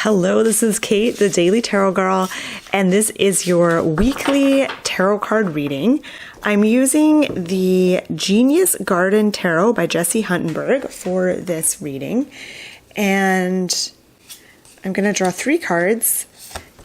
Hello, this is Kate, the Daily Tarot Girl, and this is your weekly tarot card reading. I'm using the Genius Garden Tarot by Jessi Huntenburg for this reading, and I'm going to draw 3 cards.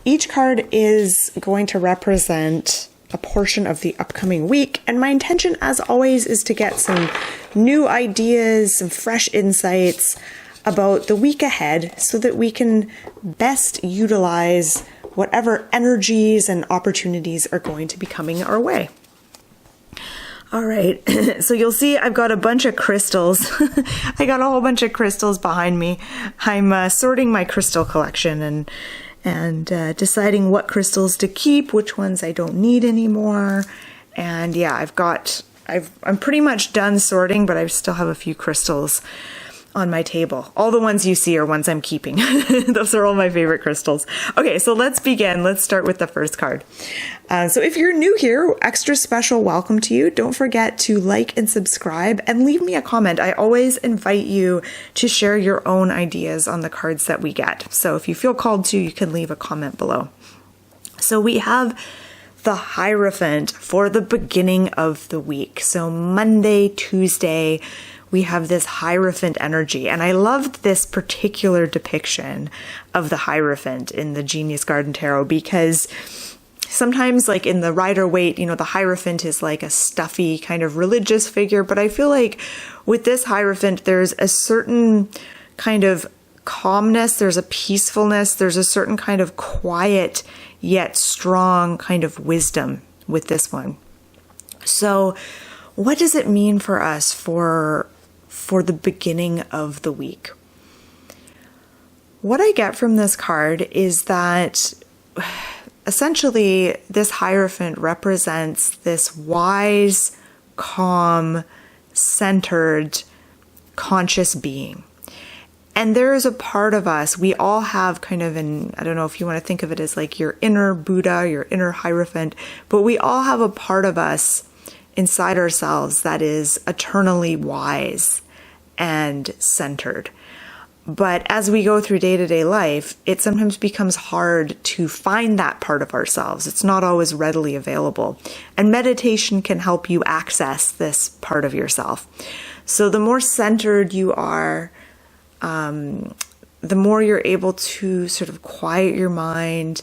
Each card is going to represent a portion of the upcoming week, and my intention, as always, is to get some new ideas, some fresh insights about the week ahead so that we can best utilize whatever energies and opportunities are going to be coming our way. All right, so you'll see I've got a bunch of crystals. I got a whole bunch of crystals behind me. I'm sorting my crystal collection and deciding what crystals to keep, which ones I don't need anymore. And yeah, I'm pretty much done sorting, but I still have a few crystals on my table. All the ones you see are ones I'm keeping. Those are all my favorite crystals. Okay, so let's begin. Let's start with the first card. So if you're new here, extra special welcome to you. Don't forget to like and subscribe and leave me a comment. I always invite you to share your own ideas on the cards that we get. So if you feel called to, you can leave a comment below. So we have the Hierophant for the beginning of the week. So Monday, Tuesday, we have this Hierophant energy. And I loved this particular depiction of the Hierophant in the Genius Garden Tarot because sometimes, like in the Rider-Waite, the Hierophant is like a stuffy kind of religious figure. But I feel like with this Hierophant, there's a certain kind of calmness, there's a peacefulness, there's a certain kind of quiet yet strong kind of wisdom with this one. So what does it mean for us for the beginning of the week? What I get from this card is that essentially this Hierophant represents this wise, calm, centered, conscious being. And there is a part of us, we all have kind of I don't know if you want to think of it as like your inner Buddha, your inner Hierophant, but we all have a part of us inside ourselves that is eternally wise and centered. But as we go through day-to-day life, it sometimes becomes hard to find that part of ourselves. It's not always readily available. And meditation can help you access this part of yourself. So the more centered you are, the more you're able to sort of quiet your mind,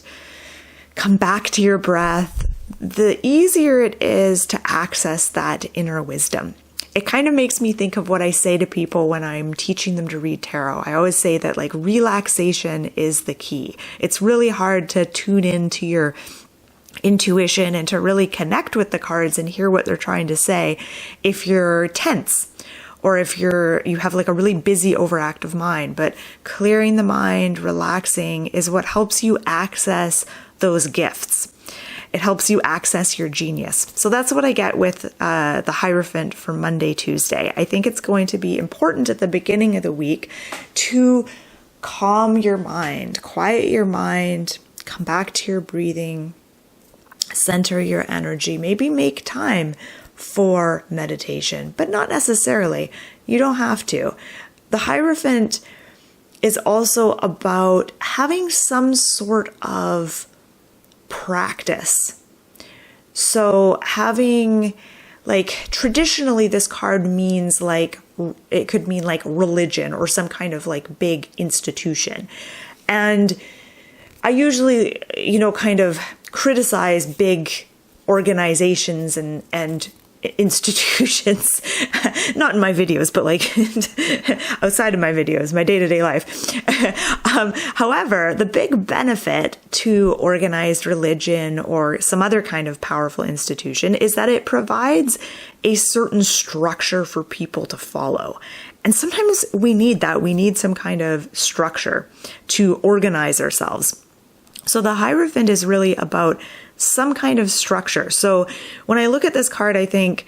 come back to your breath, the easier it is to access that inner wisdom. It kind of makes me think of what I say to people when I'm teaching them to read tarot. I always say that like relaxation is the key. It's really hard to tune into your intuition and to really connect with the cards and hear what they're trying to say if you're tense or if you have like a really busy overactive mind. But clearing the mind, relaxing is what helps you access those gifts. It helps you access your genius. So that's what I get with the Hierophant for Monday, Tuesday. I think it's going to be important at the beginning of the week to calm your mind, quiet your mind, come back to your breathing, center your energy, maybe make time for meditation, but not necessarily. You don't have to. The Hierophant is also about having some sort of practice. So having, like, traditionally this card means like, it could mean like religion or some kind of like big institution. And I usually, kind of criticize big organizations and institutions, not in my videos, but like outside of my videos, my day-to-day life. However, the big benefit to organized religion or some other kind of powerful institution is that it provides a certain structure for people to follow. And sometimes we need that. We need some kind of structure to organize ourselves. So the Hierophant is really about some kind of structure. So when I look at this card, I think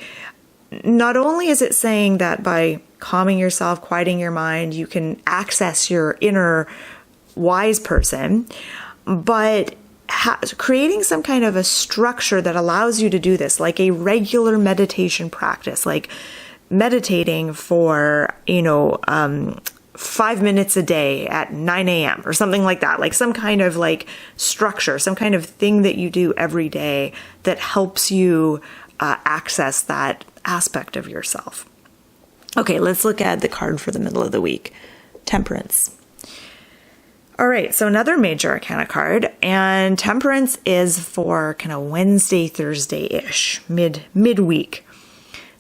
not only is it saying that by calming yourself, quieting your mind, you can access your inner wise person, but creating some kind of a structure that allows you to do this, like a regular meditation practice, like meditating for, 5 minutes a day at 9 a.m. or something like that, like some kind of like structure, some kind of thing that you do every day that helps you access that aspect of yourself. Okay, let's look at the card for the middle of the week. Temperance. All right, so another major arcana card, and Temperance is for kind of Wednesday, Thursday-ish, midweek.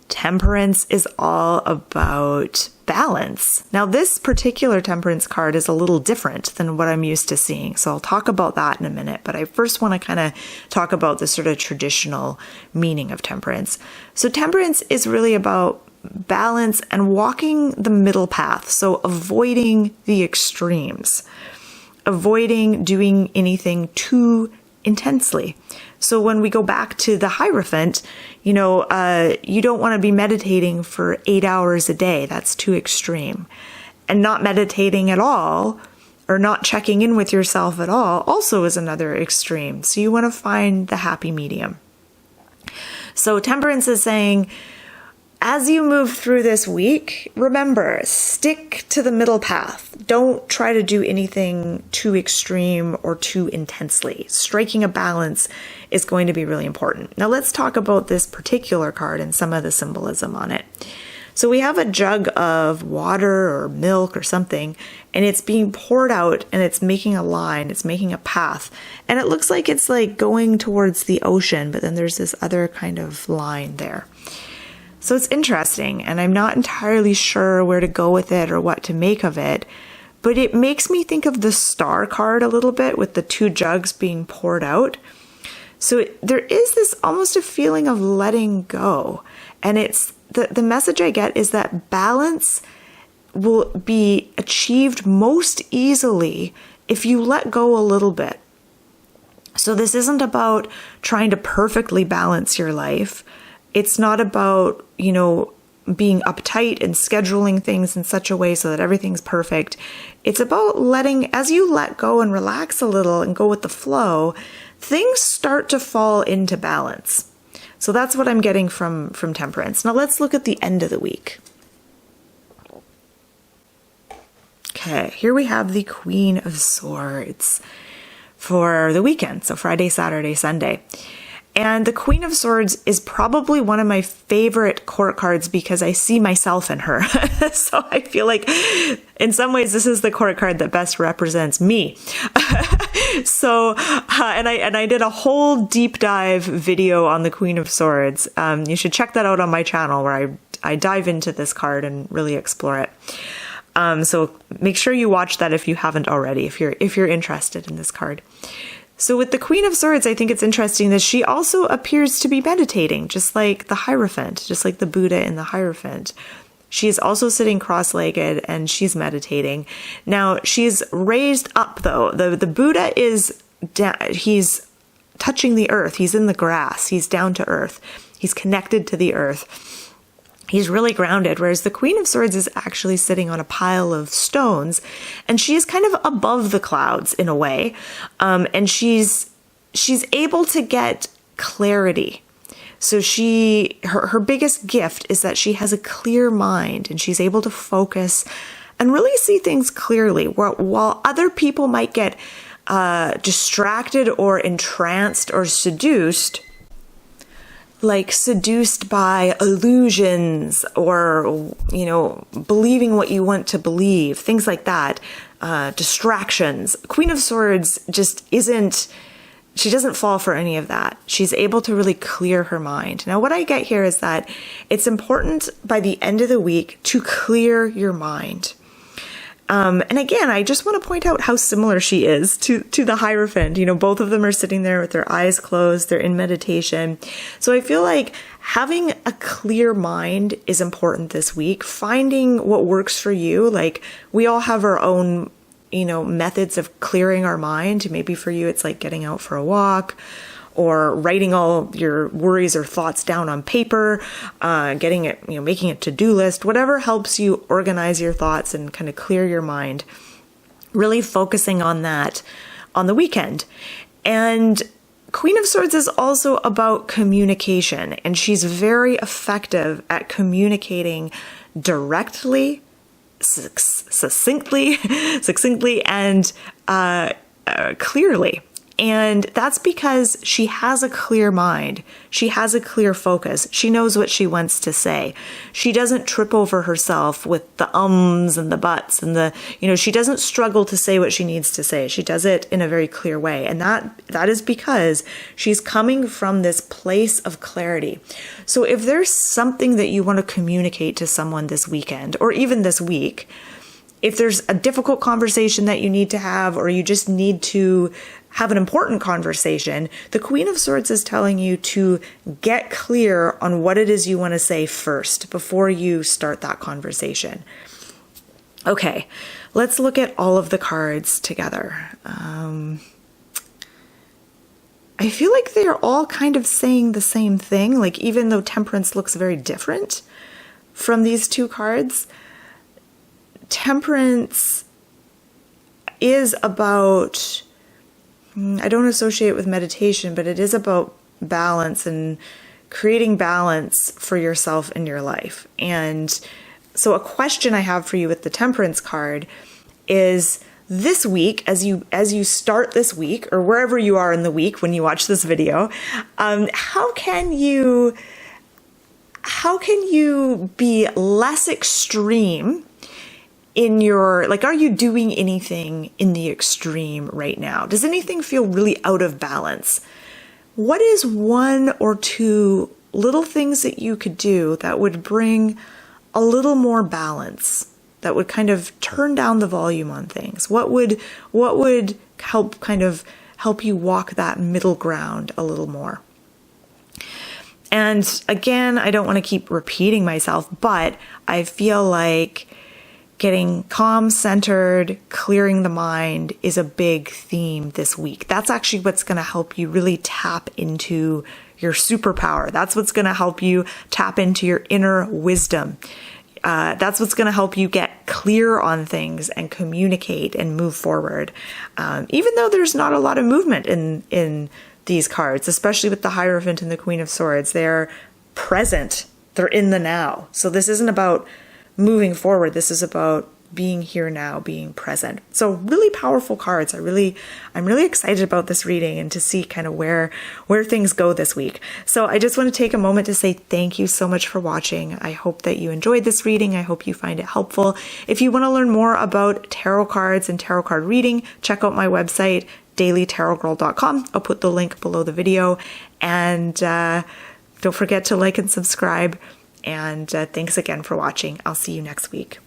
Temperance is all about balance. Now, this particular Temperance card is a little different than what I'm used to seeing, so I'll talk about that in a minute, but I first want to kind of talk about the sort of traditional meaning of Temperance. So Temperance is really about balance and walking the middle path, so avoiding the extremes, avoiding doing anything too intensely. So when we go back to the Hierophant, you don't want to be meditating for 8 hours a day. That's too extreme. And not meditating at all, or not checking in with yourself at all, also is another extreme. So you want to find the happy medium. So Temperance is saying, as you move through this week, remember, stick to the middle path. Don't try to do anything too extreme or too intensely. Striking a balance is going to be really important. Now let's talk about this particular card and some of the symbolism on it. So we have a jug of water or milk or something, and it's being poured out and it's making a line, it's making a path. And it looks like it's like going towards the ocean, but then there's this other kind of line there. So it's interesting, and I'm not entirely sure where to go with it or what to make of it, but it makes me think of the Star card a little bit with the two jugs being poured out. So there is this almost a feeling of letting go, and it's the message I get is that balance will be achieved most easily if you let go a little bit. So this isn't about trying to perfectly balance your life. It's not about, being uptight and scheduling things in such a way so that everything's perfect. It's about as you let go and relax a little and go with the flow, things start to fall into balance. So that's what I'm getting from Temperance. Now let's look at the end of the week. Okay, here we have the Queen of Swords for the weekend. So Friday, Saturday, Sunday. And the Queen of Swords is probably one of my favorite court cards because I see myself in her. So I feel like in some ways this is the court card that best represents me. So, and I did a whole deep dive video on the Queen of Swords. You should check that out on my channel where I dive into this card and really explore it. So make sure you watch that if you haven't already, if you're interested in this card. So with the Queen of Swords, I think it's interesting that she also appears to be meditating, just like the Hierophant, just like the Buddha in the Hierophant. She is also sitting cross-legged and she's meditating. Now, she's raised up though. The Buddha he's touching the earth. He's in the grass. He's down to earth. He's connected to the earth. He's really grounded, whereas the Queen of Swords is actually sitting on a pile of stones, and she is kind of above the clouds in a way, and she's able to get clarity. So her biggest gift is that she has a clear mind, and she's able to focus and really see things clearly, while other people might get distracted or entranced or seduced by illusions or, believing what you want to believe, things like that, distractions. Queen of Swords she doesn't fall for any of that. She's able to really clear her mind. Now, what I get here is that it's important by the end of the week to clear your mind. And again, I just want to point out how similar she is to the Hierophant. Both of them are sitting there with their eyes closed. They're in meditation. So I feel like having a clear mind is important this week. Finding what works for you. Like, we all have our own, methods of clearing our mind. Maybe for you, it's like getting out for a walk, or writing all your worries or thoughts down on paper, getting it, making a to-do list, whatever helps you organize your thoughts and kind of clear your mind, really focusing on that on the weekend. And Queen of Swords is also about communication, and she's very effective at communicating directly succinctly and clearly. And that's because she has a clear mind. She has a clear focus. She knows what she wants to say. She doesn't trip over herself with the ums and the buts and she doesn't struggle to say what she needs to say. She does it in a very clear way. And that is because she's coming from this place of clarity. So if there's something that you want to communicate to someone this weekend or even this week, if there's a difficult conversation that you need to have, or you just need to have an important conversation, the Queen of Swords is telling you to get clear on what it is you want to say first before you start that conversation. Okay, let's look at all of the cards together. I feel like they're all kind of saying the same thing, like even though Temperance looks very different from these two cards, Temperance is about, I don't associate it with meditation, but it is about balance and creating balance for yourself in your life. And so a question I have for you with the Temperance card is, this week, as you start this week, or wherever you are in the week when you watch this video, how can you be less extreme in your, like, are you doing anything in the extreme right now? Does anything feel really out of balance? What is one or two little things that you could do that would bring a little more balance, that would kind of turn down the volume on things? What would help you walk that middle ground a little more? And again, I don't want to keep repeating myself, but I feel like getting calm, centered, clearing the mind is a big theme this week. That's actually what's going to help you really tap into your superpower. That's what's going to help you tap into your inner wisdom. That's what's going to help you get clear on things and communicate and move forward. Even though there's not a lot of movement in these cards, especially with the Hierophant and the Queen of Swords, they're present. They're in the now. So this isn't about moving forward. This is about being here now, being present. So really powerful cards. I'm really excited about this reading and to see kind of where things go this week. So I just want to take a moment to say thank you so much for watching. I hope that you enjoyed this reading. I hope you find it helpful. If you want to learn more about tarot cards and tarot card reading, check out my website, dailytarotgirl.com. I'll put the link below the video. And don't forget to like and subscribe. And thanks again for watching. I'll see you next week.